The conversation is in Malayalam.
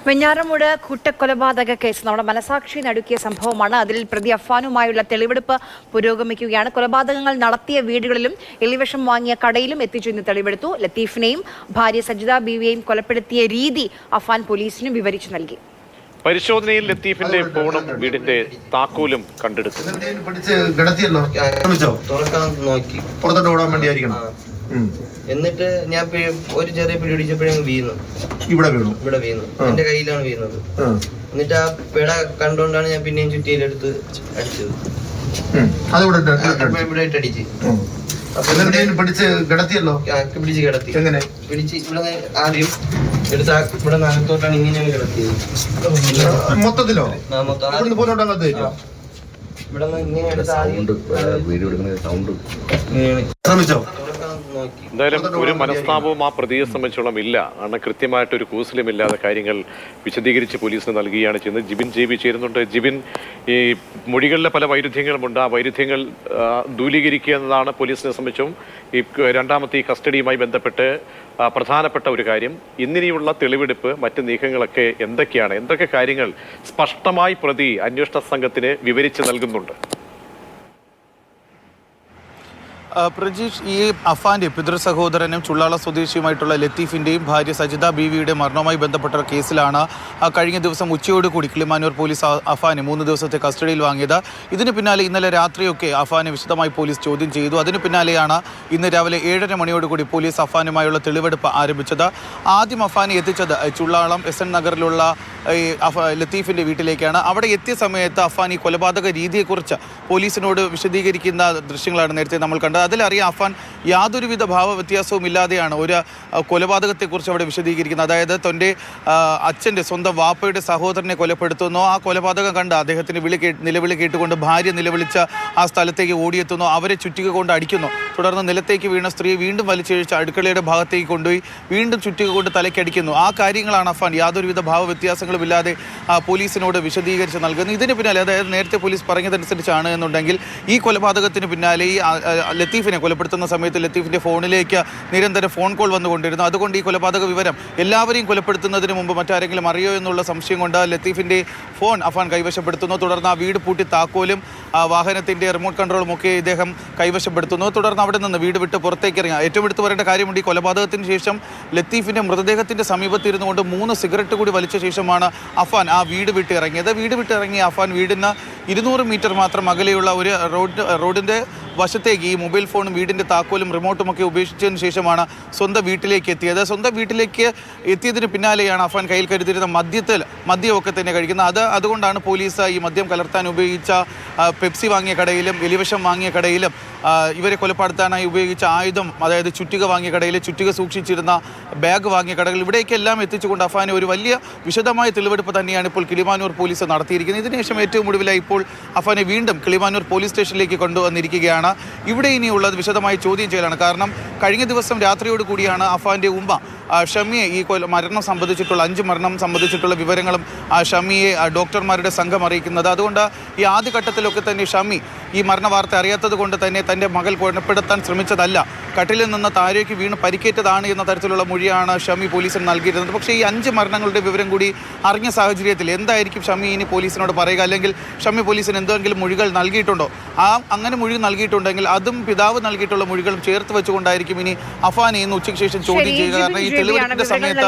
വെഞ്ഞാറമൂട് കൂട്ടക്കൊലപാതക കേസ് നമ്മുടെ മനസാക്ഷി നടുക്കിയ സംഭവമാണ്. അതിൽ പ്രതി അഫാനുമായുള്ള തെളിവെടുപ്പ് പുരോഗമിക്കുകയാണ്. കൊലപാതകങ്ങൾ നടത്തിയ വീടുകളിലും എലിവിഷം വാങ്ങിയ കടയിലും എത്തിച്ചെന്ന് തെളിവെടുത്തു. ലത്തീഫിനെയും ഭാര്യ സജിത ബീവിയെയും കൊലപ്പെടുത്തിയ രീതി അഫാൻ പോലീസിനും വിവരിച്ചു നൽകി. പരിശോധനയിൽ ലത്തീഫിന്റെ ഫോണും വീടിന്റെ താക്കോലും കണ്ടെടുത്തു. എന്നിട്ട് ഞാൻ ഒരു ചെറിയ പിടി പിടിച്ചപ്പോഴേ വീണു. ഇവിടെ വീണു എന്റെ കയ്യിലാണ് വീണത്. എന്നിട്ട് ആ പിട കണ്ടോണ്ടാണ് ഞാൻ പിന്നെയും ചുറ്റിയിലെടുത്ത് അടിച്ചത്. ഇവിടെ അടിച്ച് പിടിച്ച് കിടത്തി. പിടിച്ച് ഇവിടെ ആദ്യം എടുത്ത് ഇവിടെ നഗത്തോട്ടാണ് ഇങ്ങനെയാണ് കിടത്തിയത്. മൊത്തത്തിലോ ഇവിടെ ഇങ്ങനെ എടുത്ത് ആദ്യം ശ്രമിച്ചോ? എന്തായാലും ഒരു മനസ്താപവും ആ പ്രതിയെ സംബന്ധിച്ചോളം ഇല്ല. കാരണം കൃത്യമായിട്ടൊരു കൂസലും ഇല്ലാതെ കാര്യങ്ങൾ വിശദീകരിച്ച് പോലീസിന് നൽകുകയാണ് ചെയ്യുന്നത്. ജിബിൻ JB ചേരുന്നുണ്ട്. ജിബിൻ, ഈ മൊഴികളിലെ പല വൈരുദ്ധ്യങ്ങളുമുണ്ട്. ആ വൈരുദ്ധ്യങ്ങൾ ദൂരീകരിക്കുക എന്നതാണ് പോലീസിനെ സംബന്ധിച്ചും ഈ രണ്ടാമത്തെ ഈ കസ്റ്റഡിയുമായി ബന്ധപ്പെട്ട് പ്രധാനപ്പെട്ട ഒരു കാര്യം. ഇന്നിനിയുള്ള തെളിവെടുപ്പ്, മറ്റ് നീക്കങ്ങളൊക്കെ എന്തൊക്കെ കാര്യങ്ങൾ സ്പഷ്ടമായി പ്രതി അന്വേഷണ സംഘത്തിന് വിവരിച്ച് നൽകുന്നുണ്ട്? പ്രജീഷ്, ഈ അഫാന്റെ പിതൃ സഹോദരനും ചുള്ളാള സ്വദേശിയുമായിട്ടുള്ള ലത്തീഫിന്റെയും ഭാര്യ സജിത ബീവിയുടെ മരണവുമായി ബന്ധപ്പെട്ട കേസിലാണ് കഴിഞ്ഞ ദിവസം ഉച്ചയോടുകൂടി കിളിമാനൂർ പോലീസ് അഫാനെ 3 ദിവസത്തെ കസ്റ്റഡിയിൽ വാങ്ങിയത്. ഇതിന് പിന്നാലെ ഇന്നലെ രാത്രിയൊക്കെ അഫാനെ വിശദമായി പോലീസ് ചോദ്യം ചെയ്തു. അതിന് പിന്നാലെയാണ് ഇന്ന് രാവിലെ 7:30 മണിയോടുകൂടി പോലീസ് അഫാനുമായുള്ള തെളിവെടുപ്പ് ആരംഭിച്ചത്. ആദ്യം അഫാനെ എത്തിച്ചത് ചുള്ളാളം SN നഗറിലുള്ള ഈ ലത്തീഫിന്റെ വീട്ടിലേക്കാണ്. അവിടെ എത്തിയ സമയത്ത് അഫാൻ ഈ കൊലപാതക രീതിയെക്കുറിച്ച് പോലീസിനോട് വിശദീകരിക്കുന്ന ദൃശ്യങ്ങളാണ് നേരത്തെ നമ്മൾ കണ്ടത്. അതിലറിയാം അഫാൻ യാതൊരുവിധ ഭാവവ്യത്യാസവും ഇല്ലാതെയാണ് ഒരു കൊലപാതകത്തെക്കുറിച്ച് അവിടെ വിശദീകരിക്കുന്നത്. അതായത് തൻ്റെ അച്ഛൻ്റെ സ്വന്തം വാപ്പയുടെ സഹോദരനെ കൊലപ്പെടുത്തുന്നു. ആ കൊലപാതകം കണ്ട് അദ്ദേഹത്തിന് നിലവിളി കേട്ടുകൊണ്ട് ഭാര്യ നിലവിളിച്ച് ആ സ്ഥലത്തേക്ക് ഓടിയെത്തുന്നു. അവരെ ചുറ്റിക കൊണ്ട് അടിക്കുന്നു. തുടർന്ന് നിലത്തേക്ക് വീണ സ്ത്രീ വീണ്ടും വലിച്ചിഴിച്ച് അടുക്കളയുടെ ഭാഗത്തേക്ക് കൊണ്ടുപോയി വീണ്ടും ചുറ്റിക കൊണ്ട് തലയ്ക്കടിക്കുന്നു. ആ കാര്യങ്ങളാണ് അഫാൻ യാതൊരുവിധ ഭാവവ്യത്യാസങ്ങളും ഇല്ലാതെ പോലീസിനോട് വിശദീകരിച്ച് നൽകുന്നത്. ഇതിന് പിന്നാലെ, അതായത് നേരത്തെ പോലീസ് പറഞ്ഞതനുസരിച്ചാണ് എന്നുണ്ടെങ്കിൽ, ഈ കൊലപാതകത്തിന് പിന്നാലെ ഈ ലത്തീഫിനെ കൊലപ്പെടുത്തുന്ന സമയത്ത് ലത്തീഫിന്റെ ഫോണിലേക്ക് നിരന്തരം ഫോൺ കോൾ വന്നുകൊണ്ടിരുന്നു. അതുകൊണ്ട് ഈ കൊലപാതക വിവരം എല്ലാവരെയും കൊലപ്പെടുത്തുന്നതിന് മുമ്പ് മറ്റാരെങ്കിലും അറിയോ എന്നുള്ള സംശയം കൊണ്ട് ലത്തീഫിന്റെ ഫോൺ അഫാൻ കൈവശപ്പെടുത്തുന്നു. തുടർന്ന് ആ വീട് പൂട്ടി താക്കോലും വാഹനത്തിന്റെ റിമോട്ട് കൺട്രോളും ഒക്കെ ഇദ്ദേഹം കൈവശപ്പെടുത്തുന്നു. തുടർന്ന് അവിടെ നിന്ന് വീട് വിട്ട് പുറത്തേക്ക് ഇറങ്ങി. ഏറ്റവും എടുത്തു പറയേണ്ട കാര്യമുണ്ട്, ഈ കൊലപാതകത്തിന് ശേഷം ലത്തീഫിന്റെ മൃതദേഹത്തിന്റെ സമീപത്തിരുന്നു കൊണ്ട് 3 സിഗരറ്റ് കൂടി വലിച്ച ശേഷമാണ് അഫാൻ ആ വീട് വിട്ട് ഇറങ്ങിയത്. വീട് വിട്ടിറങ്ങിയ അഫാൻ വീടിന് 200 മീറ്റർ മാത്രം അകലെയുള്ള ഒരു റോഡിന്റെ വശത്തേക്ക് ഈ മൊബൈൽ ഫോണും വീടിൻ്റെ താക്കോലും റിമോട്ടും ഒക്കെ ഉപേക്ഷിച്ചതിന് ശേഷമാണ് സ്വന്തം വീട്ടിലേക്ക് എത്തിയത്. സ്വന്തം വീട്ടിലേക്ക് എത്തിയതിന് പിന്നാലെയാണ് അഫാൻ കയ്യിൽ കരുതിയിരുന്ന മദ്യമൊക്കെ തന്നെ കഴിക്കുന്നത്. അതുകൊണ്ടാണ് പോലീസ് ഈ മദ്യം കലർത്താൻ ഉപയോഗിച്ച പെപ്സി വാങ്ങിയ കടയിലും എലിവിഷം വാങ്ങിയ കടയിലും ഇവരെ കൊലപ്പെടുത്താനായി ഉപയോഗിച്ച ആയുധം, അതായത് ചുറ്റിക വാങ്ങിയ കടയിൽ, ചുറ്റിക സൂക്ഷിച്ചിരുന്ന ബാഗ് വാങ്ങിയ കടകൾ, ഇവിടേക്ക് എല്ലാം എത്തിച്ചുകൊണ്ട് അഫാനെ ഒരു വലിയ വിശദമായ തെളിവെടുപ്പ് തന്നെയാണ് ഇപ്പോൾ കിളിമാനൂർ പോലീസ് നടത്തിയിരിക്കുന്നത്. ഇതിനുശേഷം ഏറ്റവും ഒടുവിലായി ഇപ്പോൾ അഫാനെ വീണ്ടും കിളിമാനൂർ പോലീസ് സ്റ്റേഷനിലേക്ക് കൊണ്ടുവന്നിരിക്കുകയാണ്. ഇവിടെ ഇനിയുള്ളത് വിശദമായി ചോദ്യം ചെയ്യലാണ്. കാരണം കഴിഞ്ഞ ദിവസം രാത്രിയോട് കൂടിയാണ് അഫാന്റെ ഉമ്മ ഷമിയെ ഈ മരണം സംബന്ധിച്ചിട്ടുള്ള 5 മരണം സംബന്ധിച്ചിട്ടുള്ള വിവരങ്ങളും ഷമിയെ ഡോക്ടർമാരുടെ സംഘം അറിയിക്കുന്നത്. അതുകൊണ്ട് ഈ ആദ്യഘട്ടത്തിലൊക്കെ തന്നെ ഷമി ഈ മരണ വാർത്ത അറിയാത്തത് കൊണ്ട് തന്നെ തൻ്റെ മകൾ കൊലപ്പെടുത്താൻ ശ്രമിച്ചതല്ല, കട്ടിലിൽ നിന്ന് താഴേക്ക് വീണ് പരിക്കേറ്റതാണ് എന്ന തരത്തിലുള്ള മൊഴിയാണ് ഷമി പോലീസിന് നൽകിയിരുന്നത്. പക്ഷേ ഈ 5 മരണങ്ങളുടെ വിവരം കൂടി അറിഞ്ഞ സാഹചര്യത്തിൽ എന്തായിരിക്കും ഷമി ഇനി പോലീസിനോട് പറയുക? അല്ലെങ്കിൽ ഷമി പോലീസിന് എന്തെങ്കിലും മൊഴികൾ നൽകിയിട്ടുണ്ടോ? അങ്ങനെ മൊഴി നൽകിയിട്ടുണ്ടെങ്കിൽ അതും പിതാവ് നൽകിയിട്ടുള്ള മൊഴികളും ചേർത്ത് വെച്ചുകൊണ്ടായിരിക്കും ഇനി അഫാനെ ഇന്ന് ഉച്ചയ്ക്ക് ശേഷം ചോദ്യം ചെയ്യുക. കാരണം ഈ തെളിവെടുപ്പിന്റെ സമയത്ത്